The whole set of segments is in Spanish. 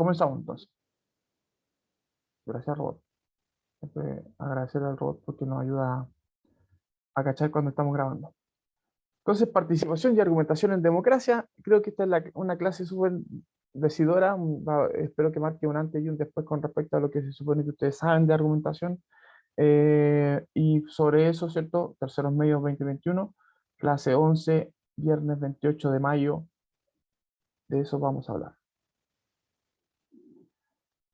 Comenzamos entonces. Gracias, robot. Siempre agradecer al robot porque nos ayuda a cachar cuando estamos grabando. Entonces, participación y argumentación en democracia. Creo que esta es una clase súper decidora. Espero que marque un antes y un después con respecto a lo que se supone que ustedes saben de argumentación. Y sobre eso, ¿cierto? Terceros medios 2021, clase 11, viernes 28 de mayo. De eso vamos a hablar.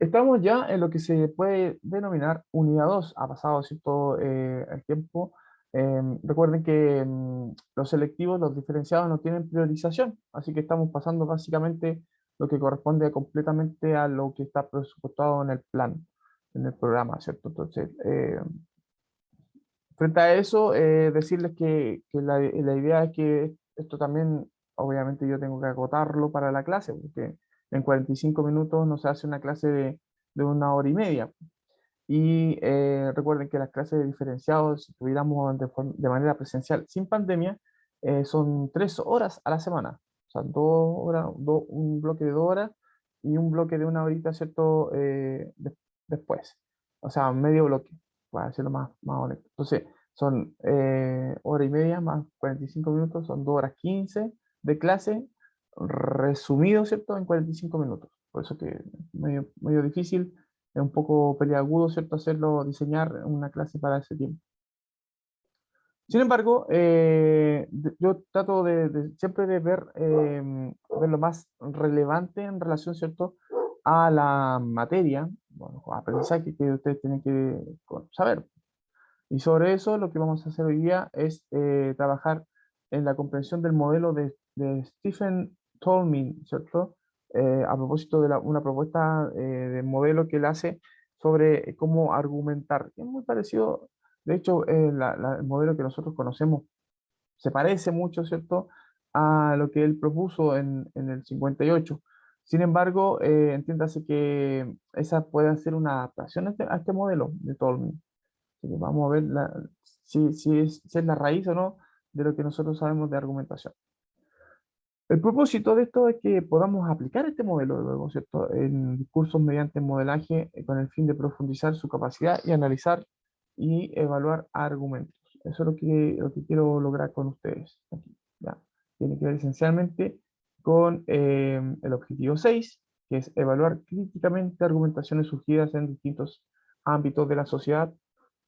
Estamos ya en lo que se puede denominar unidad 2. Ha pasado cierto el tiempo. Recuerden que los selectivos, los diferenciados no tienen priorización, así que estamos pasando básicamente lo que corresponde completamente a lo que está presupuestado en el plan, en el programa, ¿cierto? Entonces, frente a eso, decirles que la idea es que esto también, obviamente yo tengo que acotarlo para la clase, porque en 45 minutos no se hace una clase de una hora y media. Y recuerden que las clases de diferenciados, si tuviéramos de manera presencial sin pandemia, son 3 horas a la semana. O sea, 2 horas, un bloque de 2 horas y un bloque de una horita, ¿cierto? Después. O sea, medio bloque, para decirlo más honesto. Entonces, son hora y media más 45 minutos, son 2 horas 15 de clase, resumido, ¿cierto? En 45 minutos. Por eso que es medio difícil, es un poco peliagudo, ¿cierto? Hacerlo, diseñar una clase para ese tiempo. Sin embargo, yo trato siempre de ver lo más relevante en relación, ¿cierto?, a la materia, bueno, aprendizaje que ustedes tienen que saber. Y sobre eso, lo que vamos a hacer hoy día es trabajar en la comprensión del modelo de Stephen Tolmin, ¿cierto? A propósito de una propuesta de modelo que él hace sobre cómo argumentar, que es muy parecido, de hecho, el modelo que nosotros conocemos se parece mucho, ¿cierto?, a lo que él propuso en el 58. Sin embargo, entiéndase que esa puede ser una adaptación a este modelo de Tolmin. Así que vamos a ver si es la raíz o no de lo que nosotros sabemos de argumentación. El propósito de esto es que podamos aplicar este modelo luego, ¿cierto?, en cursos mediante modelaje con el fin de profundizar su capacidad y analizar y evaluar argumentos. Eso es lo que quiero lograr con ustedes aquí, ¿ya? Tiene que ver esencialmente con el objetivo 6, que es evaluar críticamente argumentaciones surgidas en distintos ámbitos de la sociedad,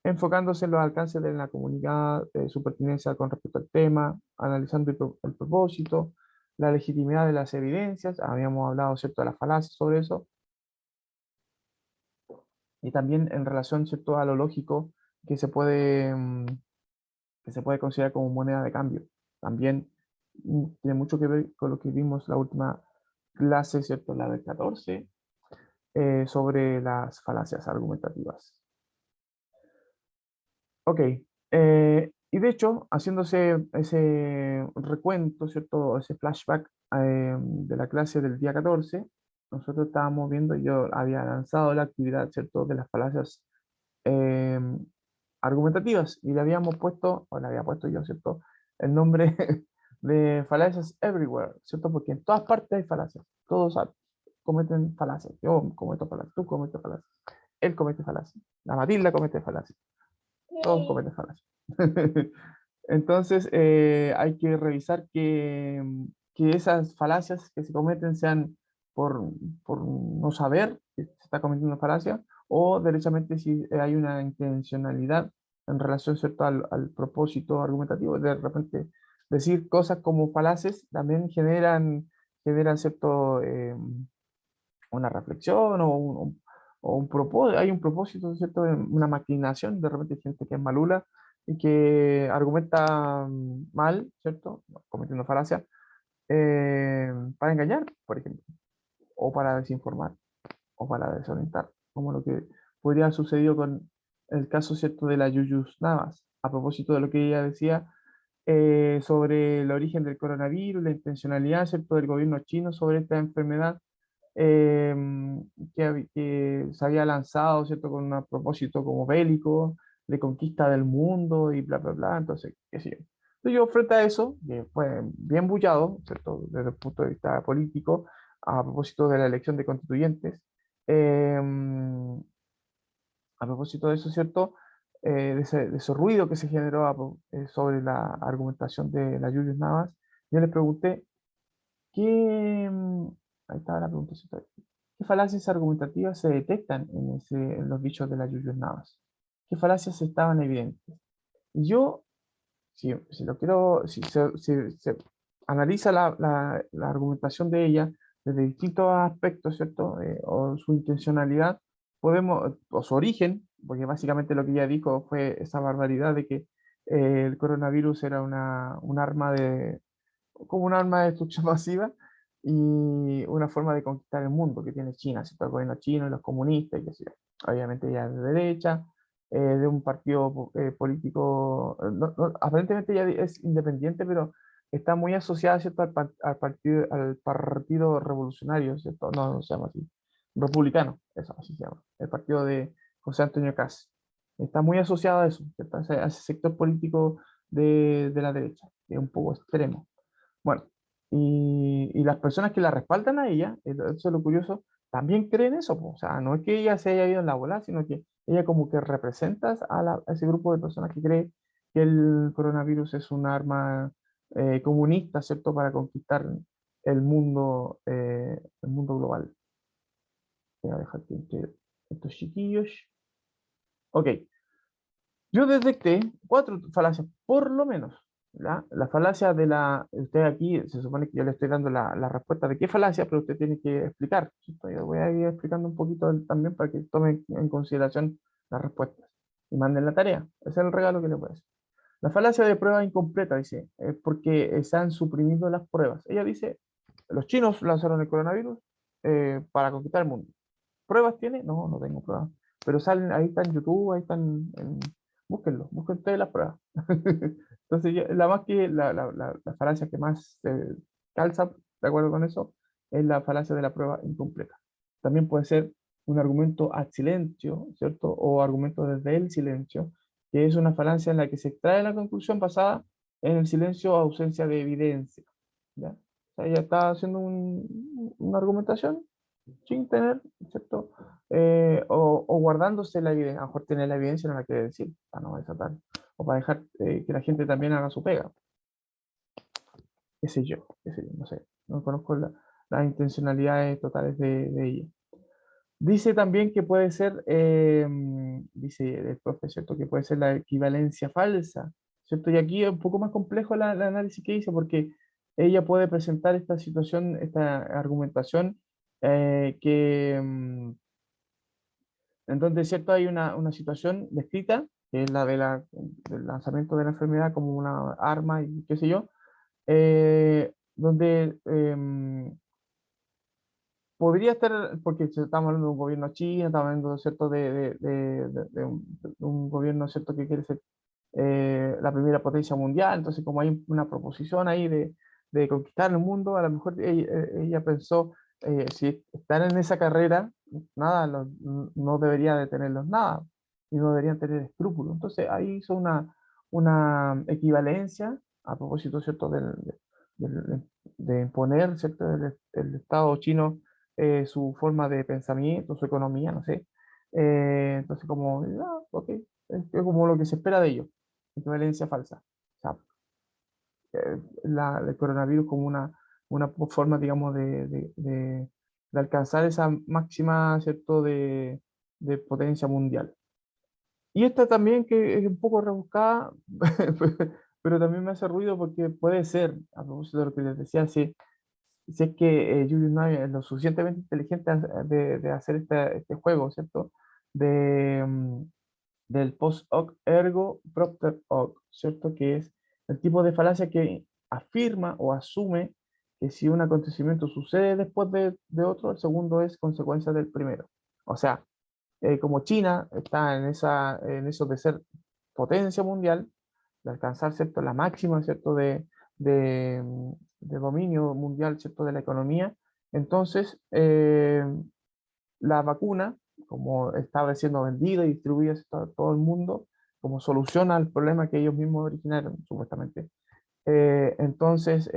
enfocándose en los alcances de la comunidad, su pertinencia con respecto al tema, analizando el propósito, la legitimidad de las evidencias, habíamos hablado, ¿cierto?, de las falacias sobre eso, y también en relación, ¿cierto?, a lo lógico que se puede, que se puede considerar como moneda de cambio. También tiene mucho que ver con lo que vimos la última clase, ¿cierto?, la del 14, sobre las falacias argumentativas. Ok, y de hecho, haciéndose ese recuento, ¿cierto? Ese flashback de la clase del día 14, nosotros estábamos viendo, yo había lanzado la actividad, ¿cierto?, de las falacias eh, argumentativas y le habíamos puesto, o le había puesto yo, ¿cierto?, el nombre de falacias everywhere, ¿cierto? Porque en todas partes hay falacias, todos cometen falacias, yo cometo falacias, tú cometes falacias, él comete falacias, la Matilda comete falacias. Todos cometen falacias. Entonces, hay que revisar que esas falacias que se cometen sean por, por no saber que se está cometiendo una falacia o derechamente si hay una intencionalidad en relación, ¿cierto?, al propósito argumentativo. De repente, decir cosas como falaces también generan cierto, una reflexión o un propósito, hay un propósito, ¿cierto? Una maquinación, de repente hay gente que es malula y que argumenta mal, ¿cierto? Cometiendo falacia, para engañar, por ejemplo, o para desinformar, o para desorientar, como lo que podría haber sucedido con el caso, ¿cierto?, de la Yuyus Navas, a propósito de lo que ella decía sobre el origen del coronavirus, la intencionalidad, ¿cierto?, del gobierno chino sobre esta enfermedad eh, que se había lanzado, ¿cierto?, con un propósito como bélico, de conquista del mundo y bla, bla, bla. Entonces, qué sé yo. Entonces yo frente a eso, que fue bien bullado, ¿cierto?, desde el punto de vista político, a propósito de la elección de constituyentes. Em, a propósito de eso, ¿cierto? De ese ruido que se generó sobre la argumentación de la Julius Navas, yo le pregunté qué, ahí estaba la pregunta, ¿cierto? ¿Qué falacias argumentativas se detectan en los dichos de la Julius Navas? ¿Qué falacias estaban evidentes? Y yo, si lo quiero, si se analiza la argumentación de ella desde distintos aspectos, ¿cierto? O su intencionalidad, podemos, o su origen, porque básicamente lo que ella dijo fue esa barbaridad de que el coronavirus era un arma como un arma de destrucción masiva y una forma de conquistar el mundo que tiene China, ¿cierto? El gobierno chino y los comunistas y qué sé yo. Obviamente ella es de derecha, de un partido político, aparentemente ella es independiente, pero está muy asociada, ¿cierto? Al partido revolucionario, ¿cierto? No, no se llama así, republicano, eso así se llama, el partido de José Antonio Caz. Está muy asociado a eso, ¿cierto? A ese sector político de la derecha, que es un poco extremo. Bueno, y las personas que la respaldan a ella, eso es lo curioso, también creen eso, po. O sea, no es que ella se haya ido en la bola, sino que ella como que representa a ese grupo de personas que cree que el coronavirus es un arma comunista, ¿cierto?, para conquistar el mundo global. Voy a dejar que entre estos chiquillos. Ok, yo detecté cuatro falacias, por lo menos. La falacia de usted aquí, se supone que yo le estoy dando la respuesta de qué falacia, pero usted tiene que explicar, ¿cierto? Yo voy a ir explicando un poquito también para que tomen en consideración las respuestas y manden la tarea. Ese es el regalo que le puedo hacer. La falacia de prueba incompleta, dice, es porque se han suprimido las pruebas. Ella dice, los chinos lanzaron el coronavirus para conquistar el mundo. ¿Pruebas tiene? No, no tengo pruebas. Pero salen, ahí está en YouTube, ahí están, búsquenlo, busquen ustedes las pruebas. Entonces, la más que, la falacia que más calza, de acuerdo con eso, es la falacia de la prueba incompleta. También puede ser un argumento ad silencio, ¿cierto? O argumento desde el silencio, que es una falacia en la que se extrae la conclusión basada en el silencio o ausencia de evidencia. ¿Ya? O sea, ella está haciendo una argumentación sin tener, ¿cierto? O guardándose la evidencia, a lo mejor tiene la evidencia, no la quiere decir, para no desatar, o para dejar que la gente también haga su pega, qué sé yo, no sé, no conozco las intencionalidades totales de ella. Dice también que puede ser, dice el profe, ¿cierto? Que puede ser la equivalencia falsa, ¿cierto? Y aquí es un poco más complejo el análisis que dice, porque ella puede presentar esta situación, esta argumentación, que, entonces, ¿cierto? Hay una situación descrita, que es la del lanzamiento de la enfermedad como una arma y qué sé yo, donde podría estar, porque estamos hablando de un gobierno chino, estamos hablando, ¿cierto?, de un gobierno, ¿cierto?, que quiere ser la primera potencia mundial, entonces como hay una proposición ahí de conquistar el mundo, a lo mejor ella pensó, si están en esa carrera, nada, no debería detenerlos nada, y no deberían tener escrúpulos. Entonces ahí hizo una equivalencia, a propósito, ¿cierto?, del- de imponer, ¿cierto?, el Estado chino su forma de pensamiento, su economía, no sé. Entonces, como, ok, es como lo que se espera de ellos, equivalencia falsa. O sea, el coronavirus como una forma, digamos, de alcanzar esa máxima, ¿cierto?, de potencia mundial. Y esta también que es un poco rebuscada, pero también me hace ruido porque puede ser, a propósito de lo que les decía, si es que Julius Nye es lo suficientemente inteligente de hacer este juego, ¿cierto? De, del post hoc ergo propter hoc, ¿cierto? Que es el tipo de falacia que afirma o asume que si un acontecimiento sucede después de otro, el segundo es consecuencia del primero. O sea, como China está en eso de ser potencia mundial, de alcanzar, ¿cierto?, la máxima, ¿cierto?, de dominio mundial, ¿cierto?, de la economía. Entonces, la vacuna, como estaba siendo vendida y distribuida a todo el mundo, como soluciona el problema que ellos mismos originaron, supuestamente. Entonces,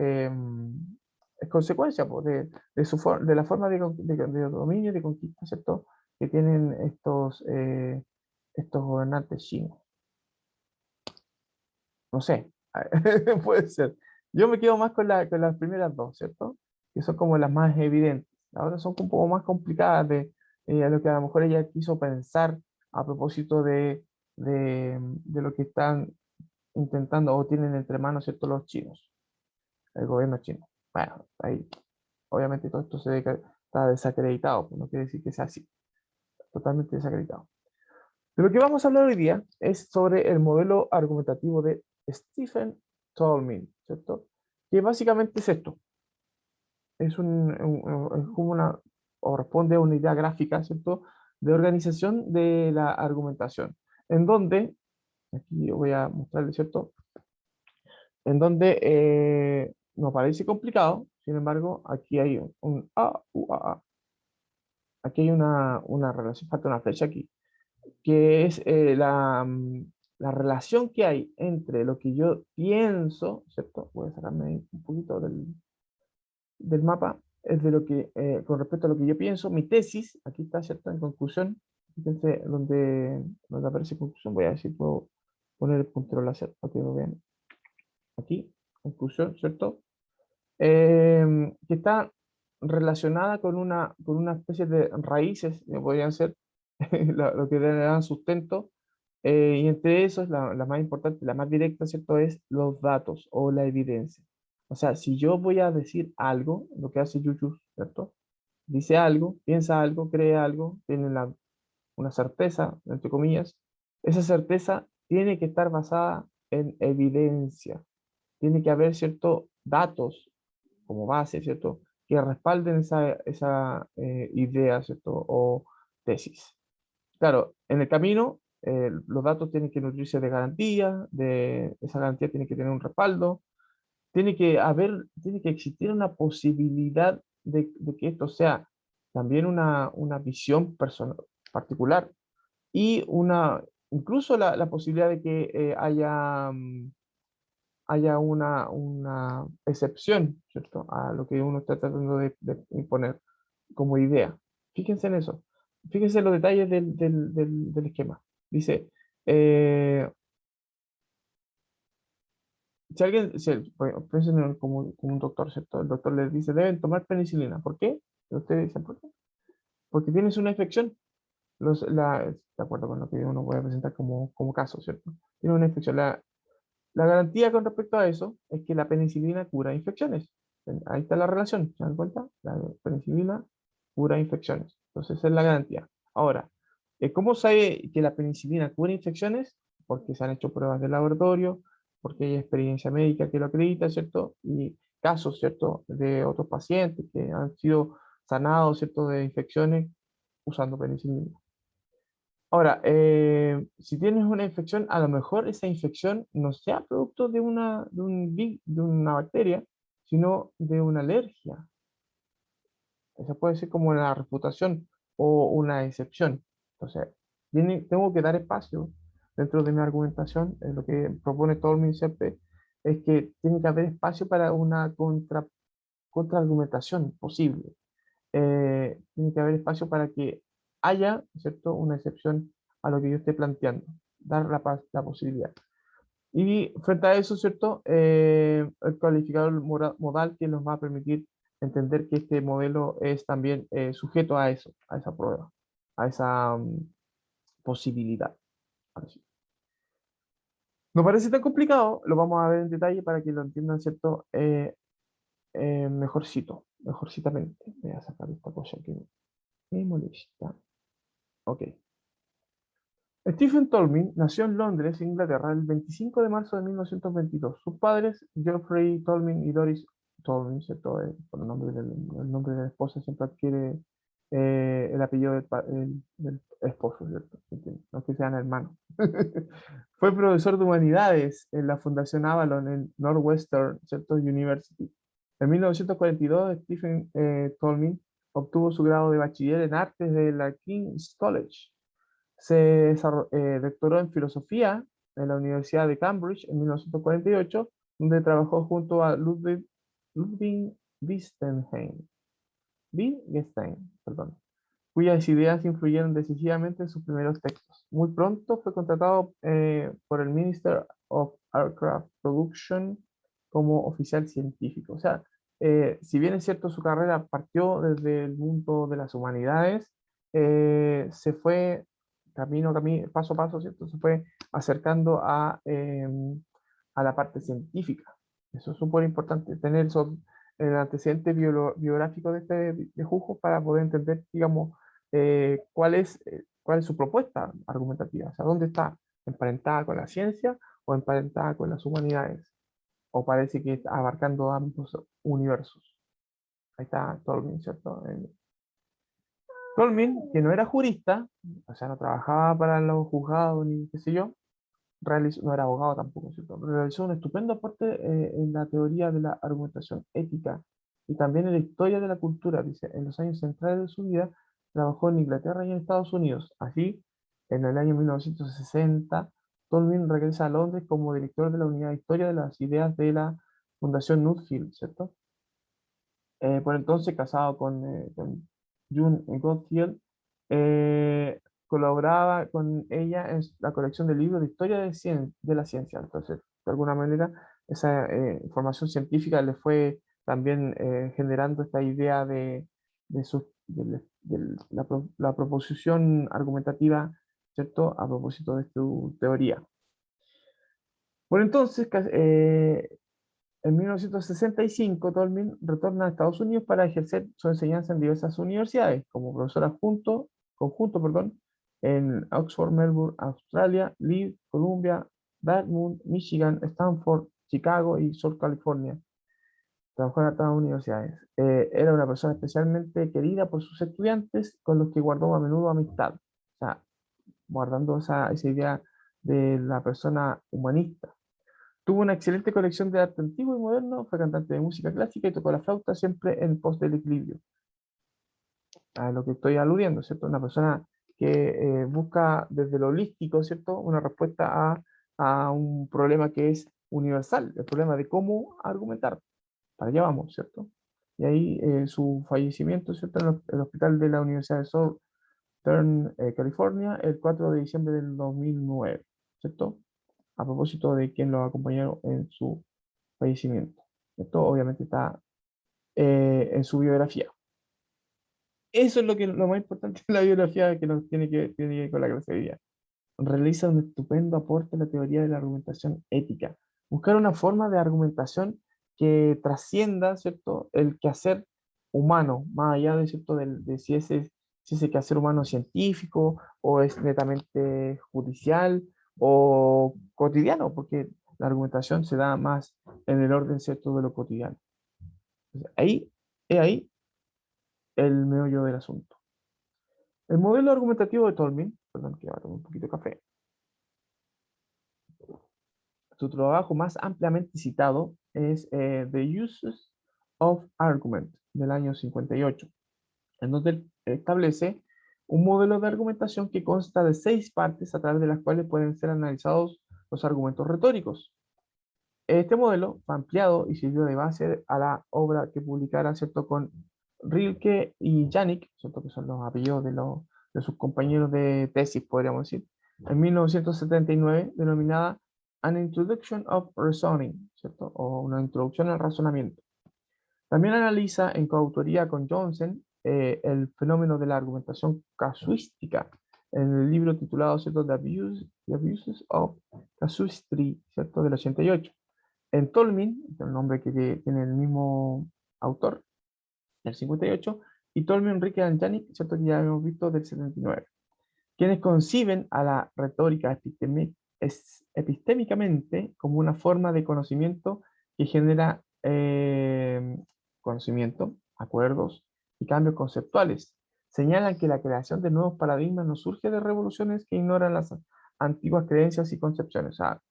es consecuencia pues, de la forma de dominio y de conquista, ¿cierto? Que tienen estos gobernantes chinos. No sé, puede ser. Yo me quedo más con las primeras dos, ¿cierto? Que son como las más evidentes. Ahora son un poco más complicadas de lo que a lo mejor ella quiso pensar a propósito de lo que están intentando o tienen entre manos, ¿cierto? Los chinos, el gobierno chino. Bueno, ahí obviamente todo esto está desacreditado, pues no quiere decir que sea así, totalmente desacreditado. De lo que vamos a hablar hoy día es sobre el modelo argumentativo de Stephen Toulmin, ¿cierto? Que básicamente es esto, es como o responde a una idea gráfica, ¿cierto? De organización de la argumentación, en donde, aquí voy a mostrarle, ¿cierto? En donde nos parece complicado, sin embargo, aquí hay un A, U, A, A. Aquí hay una relación, falta una flecha aquí, que es la relación que hay entre lo que yo pienso, ¿cierto? Voy a sacarme ahí un poquito del mapa, es de lo que, con respecto a lo que yo pienso, mi tesis, aquí está, ¿cierto? En conclusión, fíjense donde aparece conclusión, voy a ver si puedo poner el puntero láser para que lo vean. Aquí, conclusión, ¿cierto? Que está relacionada con una especie de raíces, que podrían ser lo que le dan sustento, y entre esos, la más importante, la más directa, ¿cierto? Es los datos o la evidencia. O sea, si yo voy a decir algo, lo que hace YouTube, ¿cierto? Dice algo, piensa algo, cree algo, tiene una certeza, entre comillas, esa certeza tiene que estar basada en evidencia. Tiene que haber ciertos datos como base, ¿cierto? Que respalden esa idea, ¿cierto? O tesis. Claro, en el camino, los datos tienen que nutrirse de garantía, esa garantía tiene que tener un respaldo, tiene que existir una posibilidad de que esto sea también una visión personal, particular y incluso la posibilidad de que haya una excepción, ¿cierto? A lo que uno está tratando de imponer como idea. Fíjense en eso. Fíjense en los detalles del esquema. Dice, eh, si alguien, bueno, piensen como un doctor, ¿cierto? El doctor les dice, deben tomar penicilina. ¿Por qué? Ustedes dicen, ¿por qué? Porque tienes una infección. De acuerdo con lo que uno puede presentar como caso, ¿cierto? Tiene una infección. La garantía con respecto a eso es que la penicilina cura infecciones. Ahí está la relación, ¿se dan cuenta? La penicilina cura infecciones. Entonces, esa es la garantía. Ahora, ¿cómo sabe que la penicilina cura infecciones? Porque se han hecho pruebas de laboratorio, porque hay experiencia médica que lo acredita, ¿cierto? Y casos, ¿cierto? De otros pacientes que han sido sanados, ¿cierto? De infecciones usando penicilina. Ahora, si tienes una infección, a lo mejor esa infección no sea producto de una bacteria, sino de una alergia. Esa puede ser como una reputación o una excepción. Entonces, tengo que dar espacio dentro de mi argumentación. Lo que propone Tolmin siempre es que tiene que haber espacio para una contraargumentación posible. Tiene que haber espacio para que haya, ¿cierto?, una excepción a lo que yo esté planteando, dar la posibilidad. Y frente a eso, ¿cierto?, el calificador modal que nos va a permitir entender que este modelo es también sujeto a eso, a esa prueba, a esa posibilidad. Ahora sí. No parece tan complicado, lo vamos a ver en detalle para que lo entiendan, ¿cierto? Mejorcitamente. Voy a sacar esta cosa que me molesta. Ok. Stephen Tolmin nació en Londres, Inglaterra, el 25 de marzo de 1922. Sus padres, Geoffrey Tolmin y Doris Tolmin, ¿cierto? Por el nombre de la esposa siempre adquiere el apellido del esposo, ¿cierto? No que sean hermanos. Fue profesor de humanidades en la Fundación Avalon en Northwestern, ¿cierto? University. En 1942, Stephen Tolmin obtuvo su grado de bachiller en artes de la King's College. Se doctoró en filosofía en la Universidad de Cambridge en 1948, donde trabajó junto a Ludwig Wittgenstein, perdón, cuyas ideas influyeron decisivamente en sus primeros textos. Muy pronto fue contratado por el Minister of Aircraft Production como oficial científico. O sea, si bien es cierto su carrera partió desde el mundo de las humanidades, se fue paso a paso, ¿cierto? Se fue acercando a la parte científica. Eso es súper importante, tener el antecedente biográfico de de Jujo para poder entender, digamos, cuál es su propuesta argumentativa, o sea, dónde está emparentada con la ciencia o emparentada con las humanidades, o parece que está abarcando ambos universos. Ahí está Tolkien, ¿cierto? Tolkien, que no era jurista, o sea, no trabajaba para los juzgados ni qué sé yo, no era abogado tampoco, ¿cierto? Realizó un estupendo aporte en la teoría de la argumentación ética y también en la historia de la cultura. Dice, en los años centrales de su vida trabajó en Inglaterra y en Estados Unidos. Así, en el año 1960, Tolkien regresa a Londres como director de la unidad de historia de las ideas de la Fundación Nuffield, ¿cierto? Por entonces casado con June Goodfield, colaboraba con ella en la colección de libros de historia de la ciencia. Entonces, de alguna manera, esa información científica le fue también generando esta idea de la proposición argumentativa, ¿cierto? A propósito de tu teoría. Por entonces, en 1965, Tolman retorna a Estados Unidos para ejercer su enseñanza en diversas universidades, como profesor conjunto, perdón, en Oxford, Melbourne, Australia, Leeds, Columbia, Dartmouth, Michigan, Stanford, Chicago y South California. Trabajó en estas universidades. Era una persona especialmente querida por sus estudiantes, con los que guardó a menudo amistad. O sea, guardando esa idea de la persona humanista. Tuvo una excelente colección de arte antiguo y moderno, fue cantante de música clásica y tocó la flauta siempre en pos del equilibrio. A lo que estoy aludiendo, ¿cierto? Una persona que busca desde lo holístico, ¿cierto? Una respuesta a un problema que es universal, el problema de cómo argumentar. Para allá vamos, ¿cierto? Y ahí su fallecimiento, ¿cierto? En el hospital de la Universidad de Southern California, el 4 de diciembre del 2009, ¿cierto? A propósito de quien lo acompañó en su fallecimiento. Esto obviamente está en su biografía. Eso es lo más importante de la biografía que nos tiene que ver con la clase de vida. Realiza un estupendo aporte a la teoría de la argumentación ética. Buscar una forma de argumentación que trascienda, ¿cierto?, el quehacer humano, más allá de, ¿cierto?, de si ese quehacer humano es científico o es netamente judicial o cotidiano, porque la argumentación se da más en el orden, ¿cierto?, de lo cotidiano. Entonces, ahí el meollo del asunto. El modelo argumentativo de Tolman, perdón que ahora tomo un poquito de café, su trabajo más ampliamente citado es The Uses of Argument del año 58, en donde él establece un modelo de argumentación que consta de 6 partes a través de las cuales pueden ser analizados los argumentos retóricos. Este modelo fue ampliado y sirvió de base a la obra que publicara, ¿cierto?, con Rilke y Janik, ¿cierto?, que son los apellidos de sus compañeros de tesis, podríamos decir, en 1979, denominada An Introduction of Reasoning, ¿cierto?, o una introducción al razonamiento. También analiza en coautoría con Johnson el fenómeno de la argumentación casuística en el libro titulado, ¿cierto?, The Abuses of Casuistry, ¿cierto?, del 88. En Tolman, el nombre que tiene el mismo autor, del 58, y Tolman, Enrique Janik, ¿cierto?, que ya hemos visto, del 79, quienes conciben a la retórica epistémicamente como una forma de conocimiento que genera conocimiento, acuerdos y cambios conceptuales. Señalan que la creación de nuevos paradigmas no surge de revoluciones que ignoran las antiguas creencias y concepciones. O sea,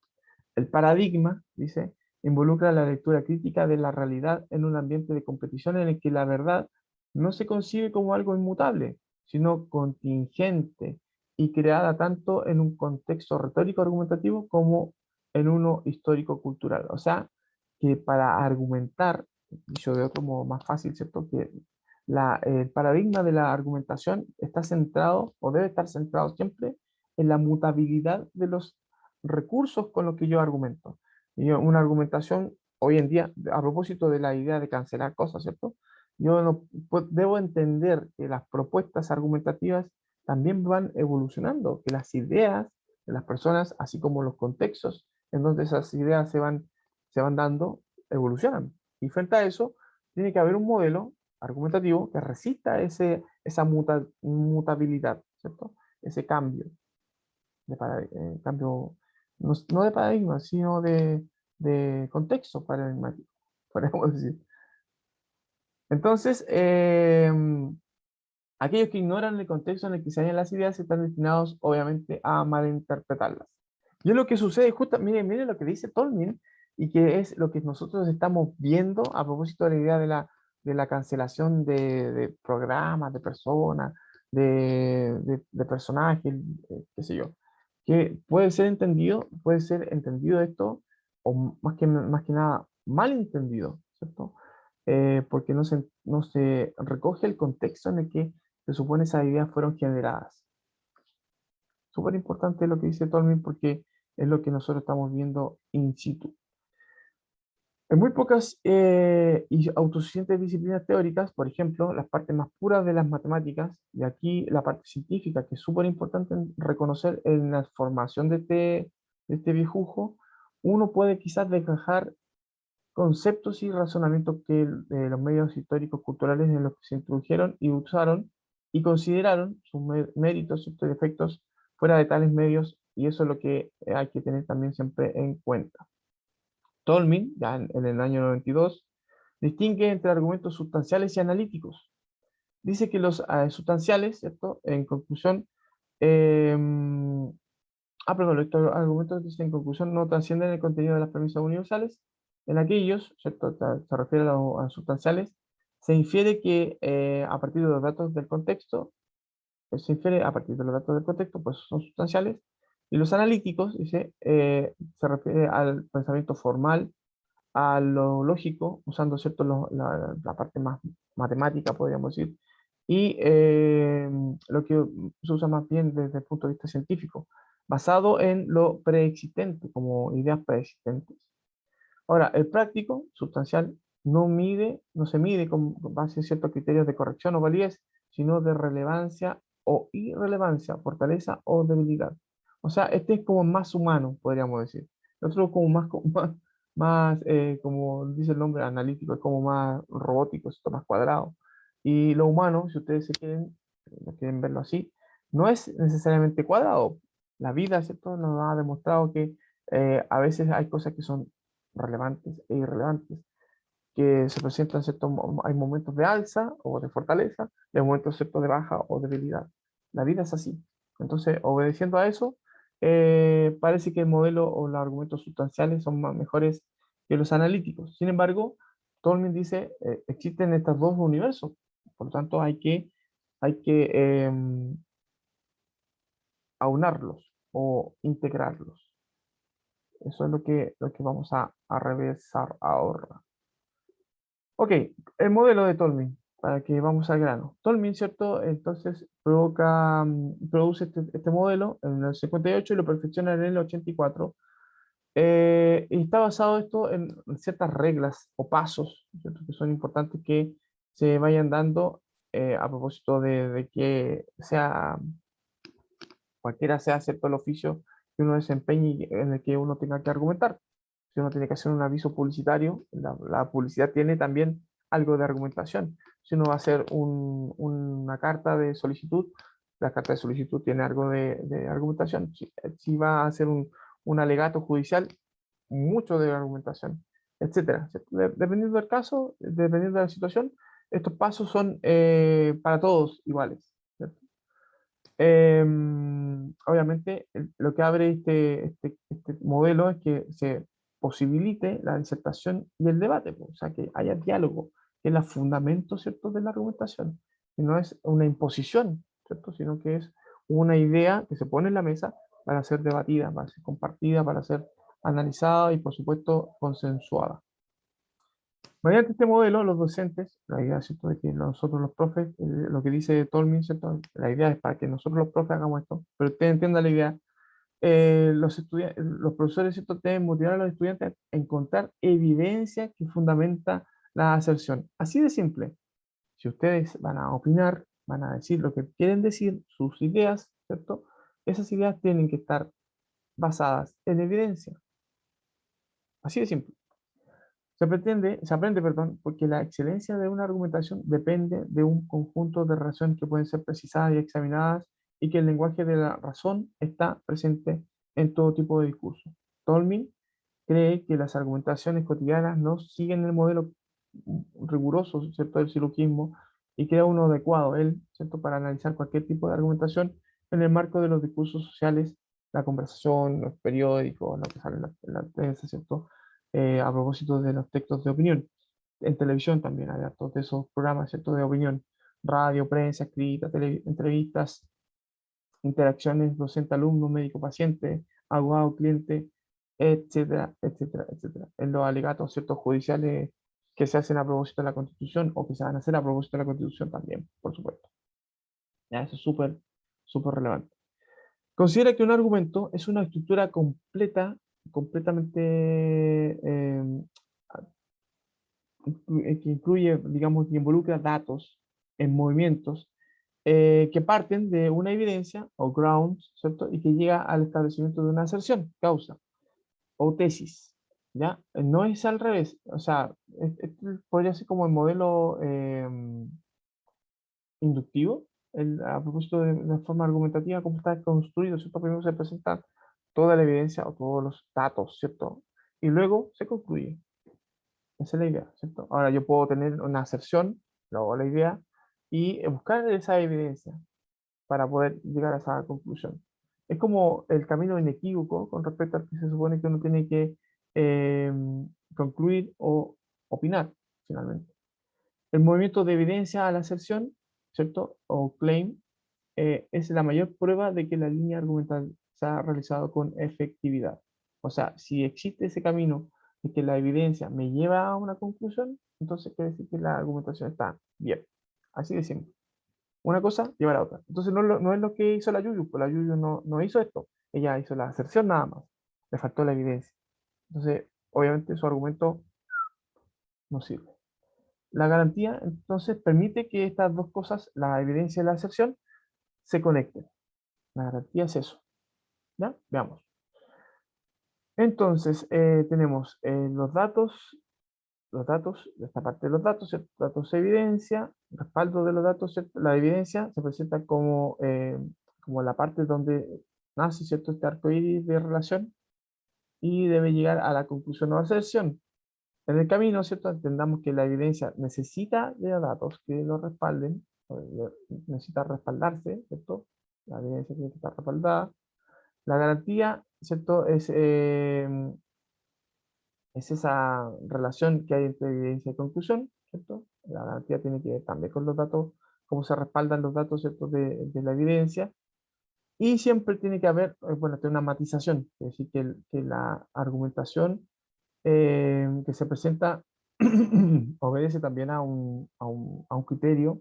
el paradigma, dice, involucra la lectura crítica de la realidad en un ambiente de competición en el que la verdad no se concibe como algo inmutable, sino contingente y creada tanto en un contexto retórico argumentativo como en uno histórico cultural. O sea, que para argumentar dicho de otro modo más fácil, ¿cierto? Que el paradigma de la argumentación está centrado o debe estar centrado siempre en la mutabilidad de los recursos con los que yo argumento. Y una argumentación, hoy en día, a propósito de la idea de cancelar cosas, ¿cierto? Yo no, debo entender que las propuestas argumentativas también van evolucionando, que las ideas de las personas, así como los contextos en donde esas ideas se van dando, evolucionan. Y frente a eso, tiene que haber un modelo argumentativo que resista esa mutabilidad, ¿cierto? Ese cambio, cambio no de paradigma, sino de contexto paradigmático, podríamos decir. Entonces, aquellos que ignoran el contexto en el que se hallan las ideas están destinados, obviamente, a malinterpretarlas. Y es lo que sucede, justo, miren lo que dice Tolkien, y que es lo que nosotros estamos viendo a propósito de la idea de la cancelación de programas, de personas, de personajes, qué sé yo, que puede ser entendido esto, o más que nada, mal entendido, ¿cierto? Porque no se recoge el contexto en el que se supone esas ideas fueron generadas. Súper importante lo que dice Tolkien porque es lo que nosotros estamos viendo in situ. En muy pocas y autosuficientes disciplinas teóricas, por ejemplo, las partes más puras de las matemáticas, y aquí la parte científica, que es súper importante reconocer en la formación de este viejujo, uno puede quizás desgajar conceptos y razonamientos que los medios históricos culturales en los que se introdujeron y usaron y consideraron sus méritos, sus defectos fuera de tales medios, y eso es lo que hay que tener también siempre en cuenta. Tolmin, ya en el año 92, distingue entre argumentos sustanciales y analíticos. Dice que los sustanciales, ¿cierto? En conclusión, eh, perdón, estos argumentos, dice, en conclusión, no trascienden el contenido de las premisas universales. En aquellos, ¿cierto? Se refiere a sustanciales, se infiere que a partir de los datos del contexto, se infiere a partir de los datos del contexto, pues son sustanciales. Y los analíticos, dice, se refiere al pensamiento formal, a lo lógico, usando, ¿cierto? La parte más matemática, podríamos decir, y lo que se usa más bien desde el punto de vista científico, basado en lo preexistente, como ideas preexistentes. Ahora, el práctico, sustancial, no se mide con base en ciertos criterios de corrección o validez, sino de relevancia o irrelevancia, fortaleza o debilidad. O sea, este es como más humano, podríamos decir. El otro como como dice el nombre, analítico, es como más robótico, esto más cuadrado. Y lo humano, si ustedes quieren verlo así, no es necesariamente cuadrado. La vida, ¿cierto? Nos ha demostrado que a veces hay cosas que son relevantes e irrelevantes, que se presentan, ¿cierto? Hay momentos de alza o de fortaleza, y hay momentos, ¿cierto? De baja o debilidad. La vida es así. Entonces, obedeciendo a eso, parece que el modelo o los argumentos sustanciales son mejores que los analíticos. Sin embargo, Tolkien dice, existen estos dos universos, por lo tanto hay que aunarlos o integrarlos. Eso es lo que vamos a revisar ahora. Ok, el modelo de Tolmin, para que vamos al grano. Tolmin, ¿cierto? Entonces produce este modelo en el 58 y lo perfecciona en el 84. Y está basado esto en ciertas reglas o pasos, ¿cierto? Que son importantes que se vayan dando a propósito de que sea cualquiera sea cierto el oficio que uno desempeñe y en el que uno tenga que argumentar. Si uno tiene que hacer un aviso publicitario, la publicidad tiene también algo de argumentación. Si uno va a hacer una carta de solicitud, la carta de solicitud tiene algo de argumentación. Si va a hacer un alegato judicial, mucho de argumentación, etcétera. Dependiendo del caso, dependiendo de la situación, estos pasos son para todos iguales, ¿cierto? Obviamente, lo que abre este modelo es que se posibilite la disertación y el debate, pues, o sea, que haya diálogo, que es el fundamento, ¿cierto?, de la argumentación, que no es una imposición, ¿cierto?, sino que es una idea que se pone en la mesa para ser debatida, para ser compartida, para ser analizada y, por supuesto, consensuada. Mediante este modelo, los docentes, la idea, ¿cierto?, de que nosotros los profes, lo que dice Tolmin, ¿cierto?, la idea es para que nosotros los profes hagamos esto, pero usted entienda la idea, los profesores, ¿cierto?, deben motivar a los estudiantes a encontrar evidencia que fundamenta la aserción. Así de simple. Si ustedes van a opinar, van a decir lo que quieren decir, sus ideas, ¿cierto? Esas ideas tienen que estar basadas en evidencia. Así de simple. Se aprende, perdón, porque la excelencia de una argumentación depende de un conjunto de razones que pueden ser precisadas y examinadas y que el lenguaje de la razón está presente en todo tipo de discurso. Tolmin cree que las argumentaciones cotidianas no siguen el modelo riguroso, ¿cierto?, del silogismo y crea uno adecuado, él, ¿cierto?, para analizar cualquier tipo de argumentación en el marco de los discursos sociales, la conversación, los periódicos, lo que sale en la prensa, ¿cierto? A propósito de los textos de opinión. En televisión también hay hartos de esos programas, ¿cierto?, de opinión. Radio, prensa, escrita, entrevistas, interacciones docente-alumno, médico-paciente, abogado-cliente, etcétera, etcétera, etcétera. En los alegatos, ¿cierto?, judiciales que se hacen a propósito de la Constitución o que se van a hacer a propósito de la Constitución también, por supuesto. Ya, eso es súper, súper relevante. Considera que un argumento es una estructura completa, completamente que incluye, digamos, que involucra datos en movimientos que parten de una evidencia o grounds, ¿cierto? Y que llega al establecimiento de una aserción, causa o tesis, ¿ya? No es al revés, o sea, podría ser como el modelo inductivo, a propósito de la forma argumentativa, cómo está construido, ¿cierto? Primero se presenta toda la evidencia o todos los datos, ¿cierto? Y luego se concluye. Esa es la idea, ¿cierto? Ahora yo puedo tener una aserción, luego la idea, y buscar esa evidencia para poder llegar a esa conclusión. Es como el camino inequívoco con respecto al que se supone que uno tiene que eh, concluir o opinar, finalmente. El movimiento de evidencia a la aserción, ¿cierto? O claim, es la mayor prueba de que la línea argumental se ha realizado con efectividad. O sea, si existe ese camino de que la evidencia me lleva a una conclusión, entonces quiere decir que la argumentación está bien. Así de simple. Una cosa lleva a la otra. Entonces no es lo que hizo la Yuyu, pues la Yuyu no hizo esto. Ella hizo la aserción nada más. Le faltó la evidencia. Entonces, obviamente su argumento no sirve. La garantía, entonces, permite que estas dos cosas, la evidencia y la aserción, se conecten. La garantía es eso. ¿Ya? Veamos. Entonces, tenemos los datos, esta parte de los datos, ¿cierto? Datos de evidencia, respaldo de los datos, ¿cierto? La evidencia se presenta como la parte donde nace, ¿cierto?, este arco iris de relación y debe llegar a la conclusión o aserción. En el camino, ¿cierto?, entendamos que la evidencia necesita de datos que lo respalden, necesita respaldarse, ¿cierto? La evidencia tiene que estar respaldada. La garantía, ¿cierto?, es esa relación que hay entre evidencia y conclusión, ¿cierto? La garantía tiene que ver también con los datos, cómo se respaldan los datos, ¿cierto?, de la evidencia. Y siempre tiene que haber, bueno, una matización, es decir, que la argumentación que se presenta obedece también a un criterio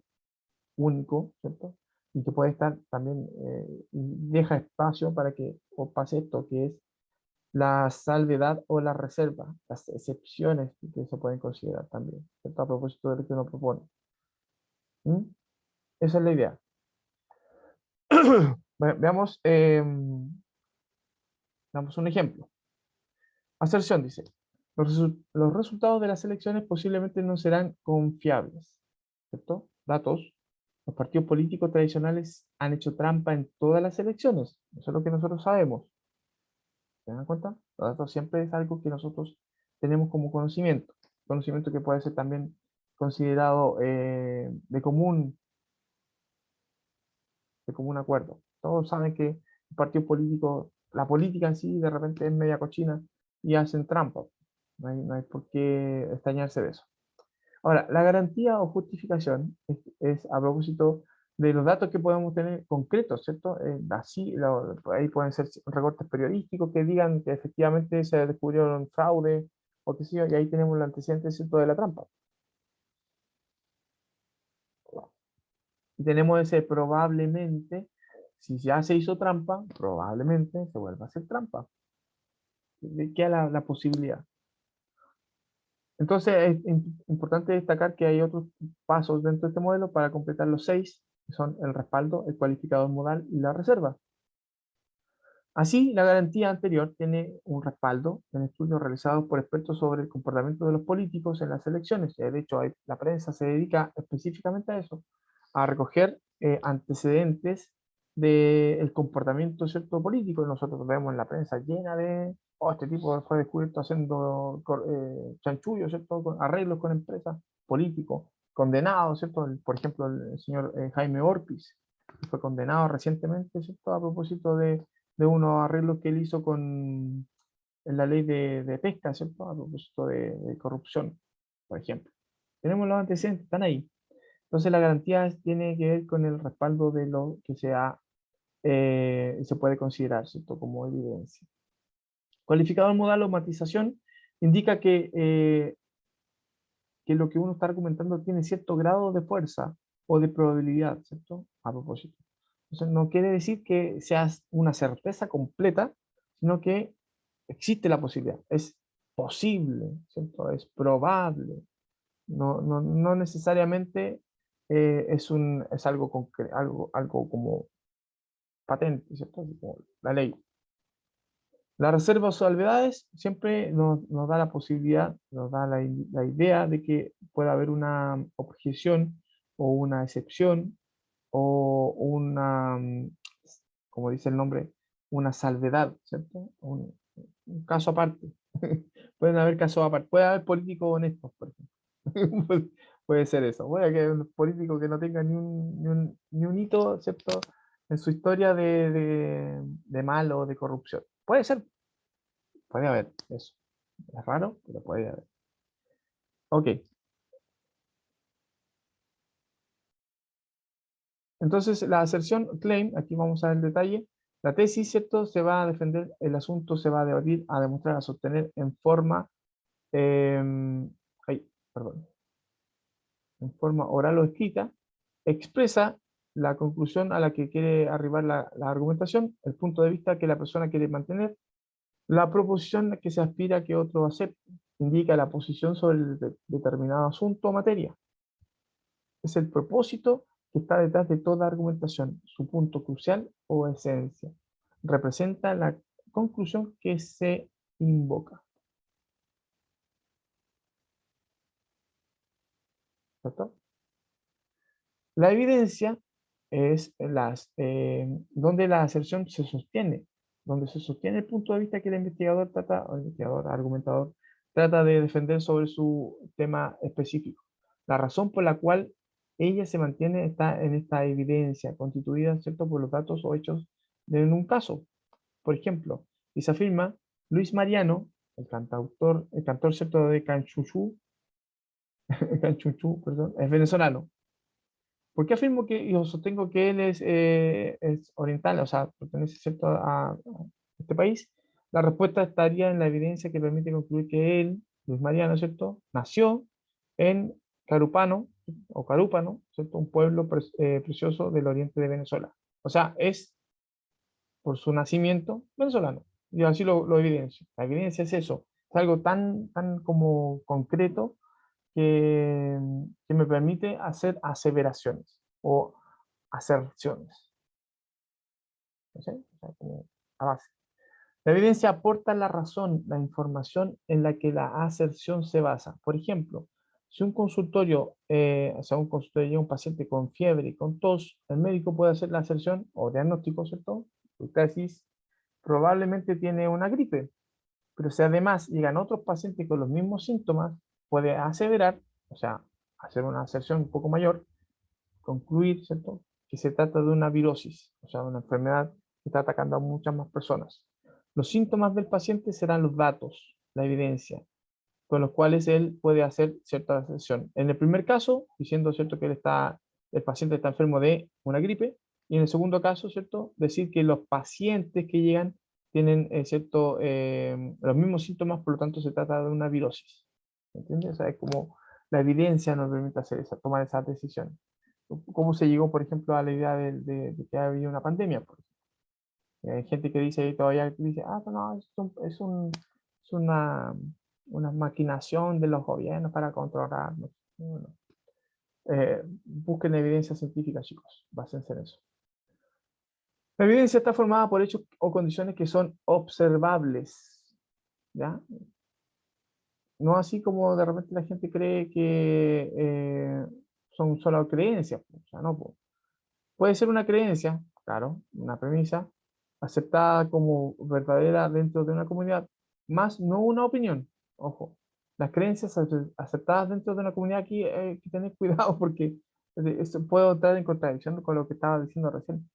único, ¿cierto? Y que puede estar también, deja espacio para que pase esto, que es la salvedad o la reserva, las excepciones que se pueden considerar también, ¿cierto? A propósito de lo que uno propone. ¿Mm? Esa es la idea. Veamos, veamos un ejemplo. Aserción dice, los resultados de las elecciones posiblemente no serán confiables, ¿cierto? Datos, los partidos políticos tradicionales han hecho trampa en todas las elecciones, eso es lo que nosotros sabemos. ¿Se dan cuenta? Los datos siempre es algo que nosotros tenemos como conocimiento que puede ser también considerado de común acuerdo. Todos saben que el partido político, la política en sí, de repente es media cochina y hacen trampa. No hay por qué extrañarse de eso. Ahora, la garantía o justificación es a propósito de los datos que podemos tener concretos, ¿cierto? Ahí pueden ser recortes periodísticos que digan que efectivamente se descubrieron fraude o qué sé yo, y ahí tenemos el antecedente, ¿cierto?, de la trampa. Y tenemos ese probablemente, si ya se hizo trampa, probablemente se vuelva a hacer trampa. Queda la posibilidad. Entonces es importante destacar que hay otros pasos dentro de este modelo para completar los 6, que son el respaldo, el cualificador modal y la reserva. Así, la garantía anterior tiene un respaldo en estudios realizados por expertos sobre el comportamiento de los políticos en las elecciones. De hecho, la prensa se dedica específicamente a eso, a recoger antecedentes del comportamiento cierto político. Nosotros vemos en la prensa llena de, oh, este tipo fue descubierto haciendo chanchullos, ¿cierto?, con arreglos con empresas, políticos, condenados, ¿cierto? Por ejemplo, el señor Jaime Orpiz, que fue condenado recientemente, ¿cierto?, a propósito de unos arreglos que él hizo con en la ley de pesca, ¿cierto?, a propósito de corrupción, por ejemplo. Tenemos los antecedentes, están ahí. Entonces la garantía tiene que ver con el respaldo de lo que se puede considerar, ¿cierto?, como evidencia. Cualificador modal o matización indica que lo que uno está argumentando tiene cierto grado de fuerza o de probabilidad, ¿cierto?, a propósito. Entonces no quiere decir que sea una certeza completa, sino que existe la posibilidad, es posible, ¿cierto?, es probable. No necesariamente es algo, algo como patente, ¿cierto?, como la ley. La reserva o salvedades siempre nos da la posibilidad, nos da la idea de que puede haber una objeción o una excepción o una, como dice el nombre, una salvedad, ¿cierto? Un caso aparte. Pueden haber casos aparte. Puede haber políticos honestos, por ejemplo. Puede ser eso. Puede que haya un político que no tenga ni un hito, ¿cierto?, en su historia de mal o de corrupción. Puede ser, puede haber eso. Es raro, pero puede haber. Ok. Entonces, la aserción claim, aquí vamos a ver el detalle. La tesis, ¿cierto?, se va a defender, el asunto se va a debatir, a demostrar, a sostener en forma, ay, perdón, en forma oral o escrita, expresa la conclusión a la que quiere arribar la argumentación, el punto de vista que la persona quiere mantener, la proposición que se aspira a que otro acepte, indica la posición sobre el determinado asunto o materia. Es el propósito que está detrás de toda argumentación, su punto crucial o esencia. Representa la conclusión que se invoca. ¿Cierto? La evidencia es donde la aserción se sostiene, donde se sostiene el punto de vista que el investigador trata, o el investigador, argumentador, trata de defender sobre su tema específico. La razón por la cual ella se mantiene está en esta evidencia, constituida, ¿cierto?, por los datos o hechos de un caso. Por ejemplo, y se afirma, Luis Mariano, el cantor, ¿cierto?, de Canchuchú, Canchuchú, perdón, es venezolano. ¿Por qué afirmo que yo sostengo que él es oriental, o sea, pertenece, ¿cierto?, a este país? La respuesta estaría en la evidencia que permite concluir que él, Luis Mariano, ¿cierto?, nació en Carúpano, o Carúpano, ¿cierto?, un pueblo precioso del oriente de Venezuela. O sea, es por su nacimiento venezolano. Yo así lo evidencio. La evidencia es eso, es algo tan como concreto que me permite hacer aseveraciones o aserciones. ¿No sé? O sea, como a base. La evidencia aporta la razón, la información en la que la aserción se basa. Por ejemplo, si un consultorio, o sea, un consultorio llega un paciente con fiebre y con tos, el médico puede hacer la aserción o diagnóstico, ¿cierto? Su tesis probablemente tiene una gripe, pero si además llegan otros pacientes con los mismos síntomas, puede aseverar, o sea, hacer una aserción un poco mayor, concluir, ¿cierto?, que se trata de una virosis, o sea, una enfermedad que está atacando a muchas más personas. Los síntomas del paciente serán los datos, la evidencia, con los cuales él puede hacer cierta aserción. En el primer caso, diciendo, ¿cierto?, que el paciente está enfermo de una gripe, y en el segundo caso, ¿cierto?, decir que los pacientes que llegan tienen los mismos síntomas, por lo tanto se trata de una virosis. ¿Entiendes? O sea, es como la evidencia nos permite hacer tomar esas decisiones. ¿Cómo se llegó, por ejemplo, a la idea de que ha habido una pandemia? Por ejemplo? Hay gente que dice todavía, dice, no, es una maquinación de los gobiernos para controlarnos. Bueno, busquen evidencia científica, chicos, básense en eso. La evidencia está formada por hechos o condiciones que son observables, ¿ya? No así como de repente la gente cree que son solo creencias, o sea, no, puede ser una creencia, claro, una premisa, aceptada como verdadera dentro de una comunidad, más no una opinión. Ojo, las creencias aceptadas dentro de una comunidad aquí hay que tener cuidado porque esto puede entrar en contradicción con lo que estaba diciendo recién.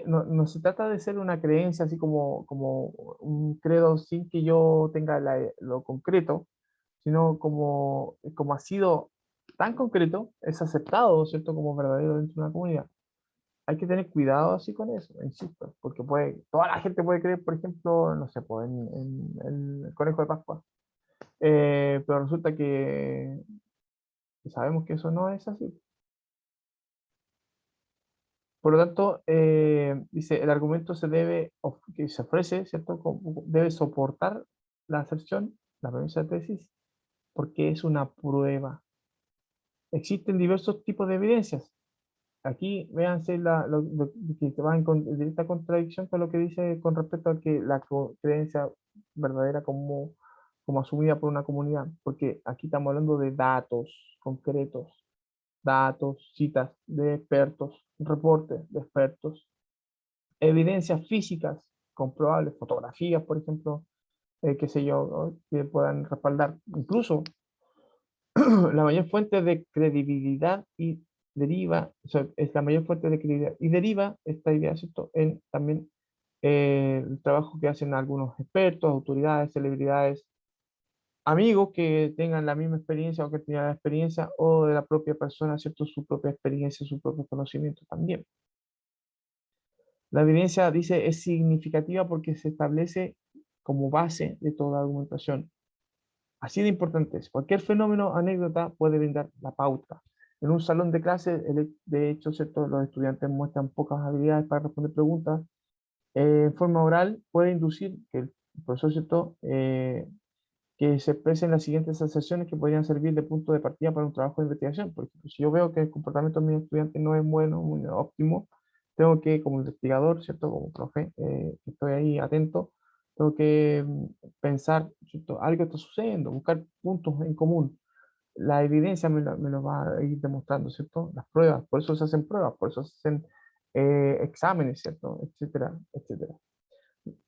No se trata de ser una creencia así como un credo sin que yo tenga lo concreto, sino como ha sido tan concreto, es aceptado, ¿cierto?, como verdadero dentro de una comunidad. Hay que tener cuidado así con eso, insisto, porque toda la gente puede creer, por ejemplo, no sé, pues, en el conejo de Pascua. Pero resulta que sabemos que eso no es así. Por lo tanto, dice, el argumento que se ofrece, ¿cierto? Debe soportar la aserción, la premisa de tesis, porque es una prueba. Existen diversos tipos de evidencias. Aquí véanse lo que se va en directa contradicción con lo que dice con respecto a que la creencia verdadera como asumida por una comunidad, porque aquí estamos hablando de datos concretos, datos, citas de expertos, reportes de expertos, evidencias físicas comprobables, fotografías, por ejemplo, qué sé yo, ¿no?, que puedan respaldar. Incluso la mayor fuente de credibilidad y deriva, o sea, es la mayor fuente de credibilidad y deriva esta idea, ¿cierto?, en también el trabajo que hacen algunos expertos, autoridades, celebridades, amigos que tengan la misma experiencia o que tengan la experiencia o de la propia persona, ¿cierto?, su propia experiencia, su propio conocimiento también. La evidencia, dice, es significativa porque se establece como base de toda argumentación. Así de importante es. Cualquier fenómeno, anécdota, puede brindar la pauta. En un salón de clase, de hecho, ¿cierto?, los estudiantes muestran pocas habilidades para responder preguntas. En forma oral, puede inducir que el profesor, ¿cierto?, que se expresen las siguientes asociaciones que podrían servir de punto de partida para un trabajo de investigación. Por ejemplo, si yo veo que el comportamiento de mis estudiantes no es bueno, muy óptimo, tengo que, como investigador, ¿cierto?, como profe, que estoy ahí atento, tengo que pensar, ¿cierto?, algo está sucediendo, buscar puntos en común. La evidencia me lo va a ir demostrando, ¿cierto? Las pruebas, por eso se hacen pruebas, por eso se hacen exámenes, ¿cierto?, etcétera, etcétera.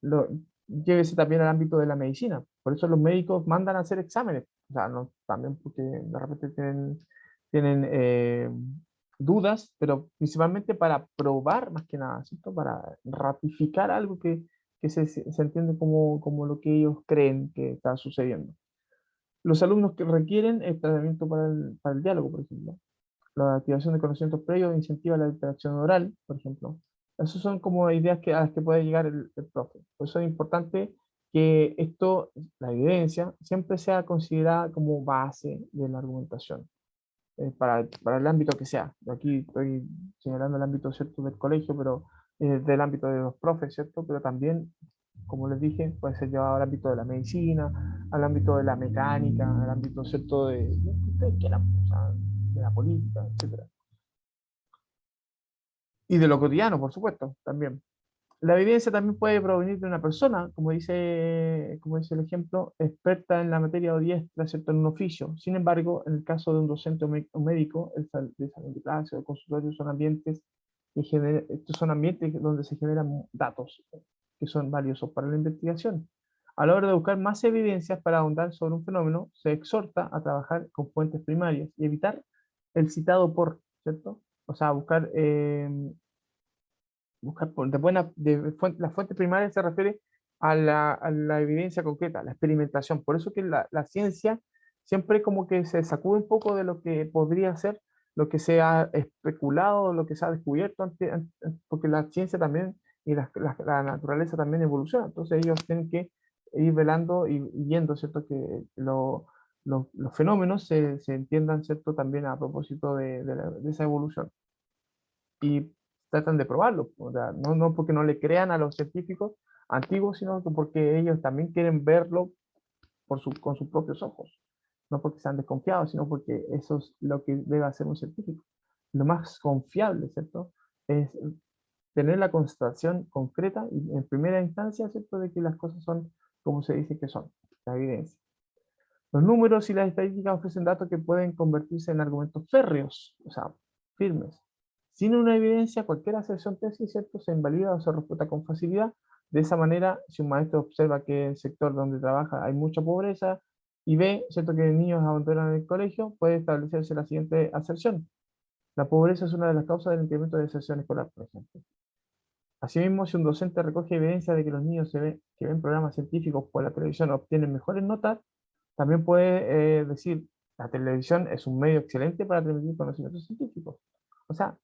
Lo, Llévese también al ámbito de la medicina. Por eso los médicos mandan a hacer exámenes. O sea, no, también porque de repente tienen dudas, pero principalmente para probar más que nada, ¿cierto? Para ratificar algo que se entiende como lo que ellos creen que está sucediendo. Los alumnos que requieren el tratamiento para el diálogo, por ejemplo, la activación de conocimientos previos incentiva la interacción oral, por ejemplo. Esas son como ideas a las que puede llegar el profe. Por eso es importante que la evidencia, siempre sea considerada como base de la argumentación, para el ámbito que sea. Yo aquí estoy señalando el ámbito, ¿cierto?, del colegio, pero del ámbito de los profes, ¿cierto? Pero también, como les dije, puede ser llevado al ámbito de la medicina, al ámbito de la mecánica, al ámbito, ¿cierto?, de lo que ustedes quieran, o sea, de la política, etcétera. Y de lo cotidiano, por supuesto, también. La evidencia también puede provenir de una persona, como dice el ejemplo, experta en la materia o diestra, ¿cierto?, en un oficio. Sin embargo, en el caso de un docente o médico, de salón de clase o consultorio estos son ambientes donde se generan datos que son valiosos para la investigación. A la hora de buscar más evidencias para ahondar sobre un fenómeno, se exhorta a trabajar con fuentes primarias y evitar el citado por, ¿cierto? O sea, buscar la fuente primaria se refiere a la evidencia concreta, la experimentación. Por eso que la ciencia siempre como que se sacude un poco de lo que podría ser, lo que se ha especulado, lo que se ha descubierto, porque la ciencia también y la naturaleza también evoluciona. Entonces ellos tienen que ir velando y viendo, ¿cierto? Que los fenómenos se entiendan, ¿cierto? También a propósito de esa evolución. Y tratan de probarlo. O sea, no porque no le crean a los científicos antiguos, sino que porque ellos también quieren verlo con sus propios ojos. No porque sean desconfiados, sino porque eso es lo que debe hacer un científico. Lo más confiable, ¿cierto? Es tener la constatación concreta y en primera instancia, ¿cierto?, de que las cosas son como se dice que son, la evidencia. Los números y las estadísticas ofrecen datos que pueden convertirse en argumentos férreos, o sea, firmes. Sin una evidencia, cualquier aserción tesis, ¿cierto?, se invalida o se refuta con facilidad. De esa manera, si un maestro observa que en el sector donde trabaja hay mucha pobreza y ve, ¿cierto?, que niños abandonan el colegio, puede establecerse la siguiente aserción. La pobreza es una de las causas del incremento de deserción escolar, por ejemplo. Asimismo, si un docente recoge evidencia de que los niños que ven programas científicos por la televisión obtienen mejores notas, también puede decir, la televisión es un medio excelente para transmitir conocimientos científicos. O sea,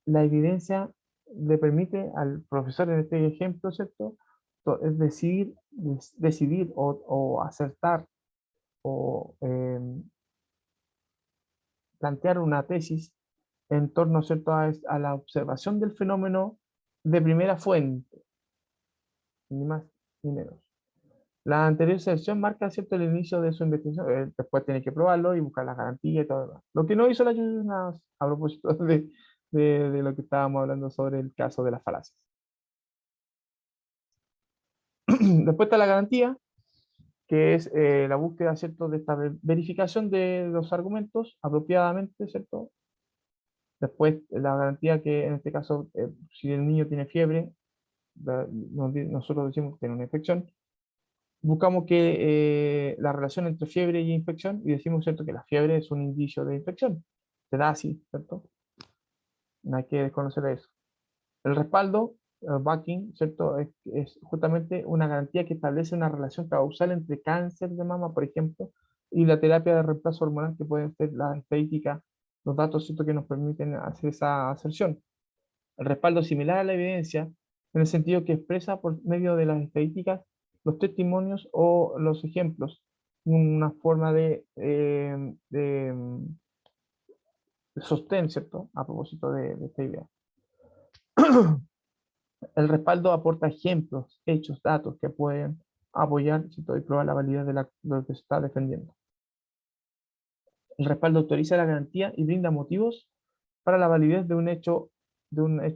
la evidencia le permite al profesor en este ejemplo, ¿cierto? Es decidir o acertar o plantear una tesis en torno, ¿cierto?, a la observación del fenómeno de primera fuente, ni más ni menos. La anterior sección marca, ¿cierto?, el inicio de su investigación. Después tiene que probarlo y buscar las garantías y todo lo demás. Lo que no hizo la ayuda a propósito de lo que estábamos hablando sobre el caso de las falacias. Después está la garantía, que es la búsqueda, ¿cierto?, de esta verificación de los argumentos apropiadamente, ¿cierto? Después la garantía que en este caso, si el niño tiene fiebre, nosotros decimos que tiene una infección, buscamos que la relación entre fiebre y infección y decimos, ¿cierto?, que la fiebre es un indicio de infección. Se da así, ¿cierto? No hay que desconocer eso. El respaldo, el backing, ¿cierto?, es justamente una garantía que establece una relación causal entre cáncer de mama, por ejemplo, y la terapia de reemplazo hormonal que pueden ser las estadísticas, los datos, ¿cierto?, que nos permiten hacer esa aserción. El respaldo similar a la evidencia, en el sentido que expresa por medio de las estadísticas los testimonios o los ejemplos, una forma de sostén, ¿cierto? A propósito de esta idea. El respaldo aporta ejemplos, hechos, datos que pueden apoyar, ¿cierto?, y probar la validez de lo que se está defendiendo. El respaldo autoriza la garantía y brinda motivos para la validez de un hecho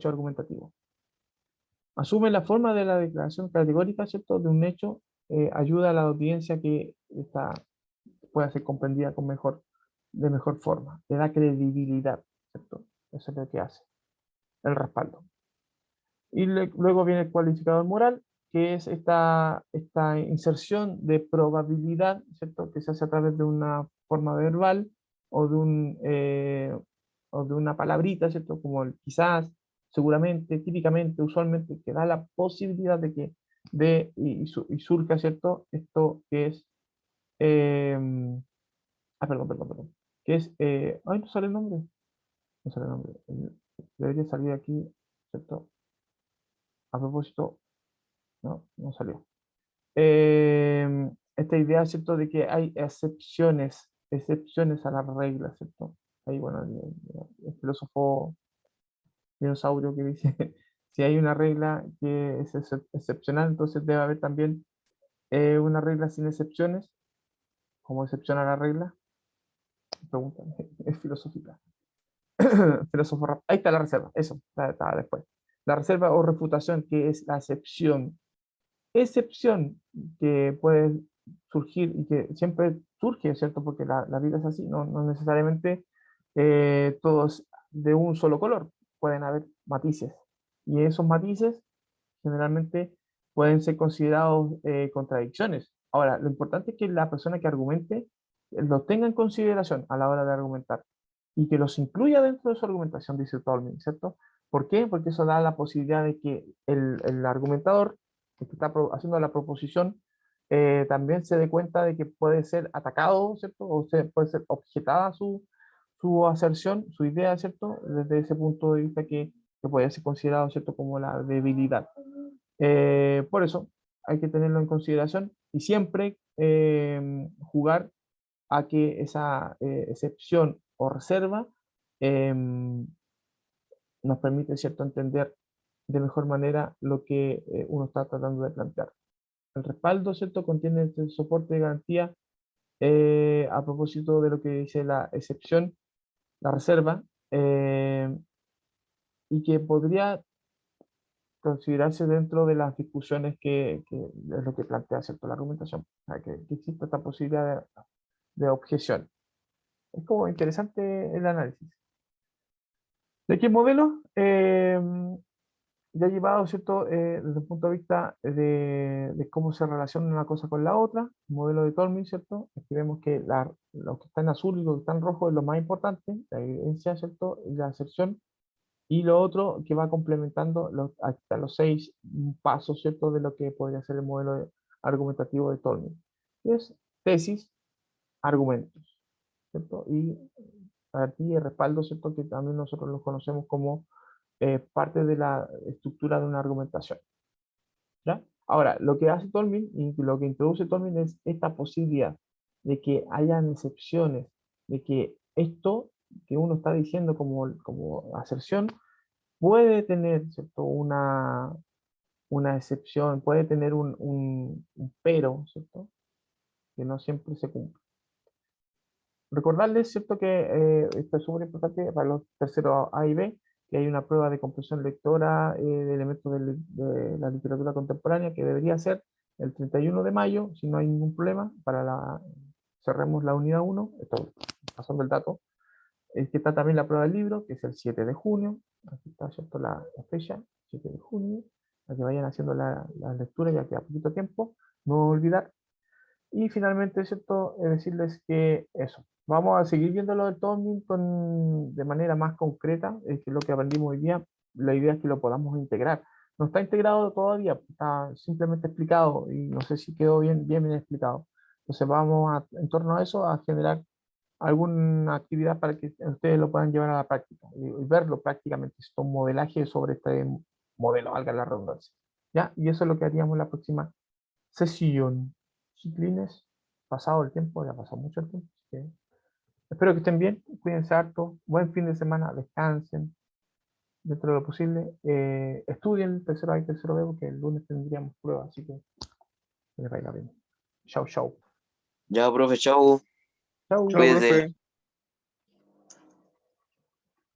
argumentativo. Asume la forma de la declaración categórica, ¿cierto?, de un hecho, ayuda a la audiencia que pueda ser comprendida de mejor forma, le da credibilidad, ¿cierto? Eso es lo que hace, el respaldo. Y luego viene el cualificador moral, que es esta inserción de probabilidad, ¿cierto?, que se hace a través de una forma verbal o o de una palabrita, ¿cierto?, como el quizás, seguramente, típicamente, usualmente, que da la posibilidad de que y surja, ¿cierto?, esto que es, eh, perdón, que es, ay, no sale el nombre, no sale el nombre, debería salir aquí, ¿cierto? A propósito, no salió. Esta idea, ¿cierto?, de que hay excepciones a las reglas, ¿cierto? Ahí, bueno, el filósofo dinosaurio que dice, si hay una regla que es excepcional, entonces debe haber también una regla sin excepciones, como excepción a la regla. Pregunta, es filosófica. Filósofo, ahí está la reserva, eso, está después. La reserva o refutación, que es la excepción que puede surgir y que siempre surge, ¿cierto? Porque la vida es así, no necesariamente todos de un solo color, pueden haber matices. Y esos matices generalmente pueden ser considerados contradicciones. Ahora, lo importante es que la persona que argumente lo tenga en consideración a la hora de argumentar y que los incluya dentro de su argumentación, dice Tolman, ¿cierto? ¿Por qué? Porque eso da la posibilidad de que el argumentador que está haciendo la proposición también se dé cuenta de que puede ser atacado, ¿cierto? O puede ser objetada su aserción, su idea, ¿cierto? Desde ese punto de vista que puede ser considerado, ¿cierto?, como la debilidad. Por eso hay que tenerlo en consideración y siempre jugar a que esa excepción o reserva em, nos permite, ¿cierto?, entender de mejor manera lo que uno está tratando de plantear. El respaldo, ¿cierto?, contiene este soporte de garantía a propósito de lo que dice la excepción, la reserva, y que podría considerarse dentro de las discusiones que es lo que plantea, ¿cierto?, la argumentación, o sea, que existe esta posibilidad de objeción. Es como interesante el análisis. ¿De qué modelo? Ya llevado, ¿cierto? Desde el punto de vista de cómo se relaciona una cosa con la otra, el modelo de Tolmin, ¿cierto? Aquí vemos que lo que está en azul y lo que está en rojo es lo más importante, la evidencia, ¿cierto? Y la aserción, y lo otro que va complementando hasta los 6 pasos, ¿cierto? De lo que podría ser el modelo argumentativo de Tolmin. Es tesis, argumentos, ¿cierto? Y aquí el respaldo, ¿cierto? Que también nosotros lo conocemos como parte de la estructura de una argumentación. ¿Ya? Ahora, lo que hace Tolmin y lo que introduce Tolmin es esta posibilidad de que hayan excepciones, de que esto que uno está diciendo como aserción puede tener, ¿cierto?, una excepción, puede tener un pero, ¿cierto?, que no siempre se cumple. Recordarles, ¿cierto?, que esto es súper importante para los terceros A y B, que hay una prueba de comprensión lectora de elementos de la literatura contemporánea que debería ser el 31 de mayo, si no hay ningún problema, cerremos la unidad 1, esto pasando el dato. Es que está también la prueba del libro, que es el 7 de junio, aquí está, ¿cierto?, la fecha, 7 de junio, para que vayan haciendo la lectura, ya queda poquito tiempo, no olvidar. Y finalmente, ¿cierto?, decirles que eso, vamos a seguir viendo lo del Tomlin de manera más concreta, que es lo que aprendimos hoy día. La idea es que lo podamos integrar. No está integrado todavía, está simplemente explicado y no sé si quedó bien explicado. Entonces en torno a eso, a generar alguna actividad para que ustedes lo puedan llevar a la práctica y verlo prácticamente. Es un modelaje sobre este modelo, valga la redundancia. ¿Ya? Y eso es lo que haríamos la próxima sesión. Chiquilines, pasado el tiempo, ya pasó mucho el tiempo. Así que espero que estén bien, cuídense harto, buen fin de semana, descansen dentro de lo posible. Estudien el tercero A y tercero B porque el lunes tendríamos pruebas, así que les vaya bien. Chau, chau. Ya, profe, chao. Chau. Chao, Cuídese. profe.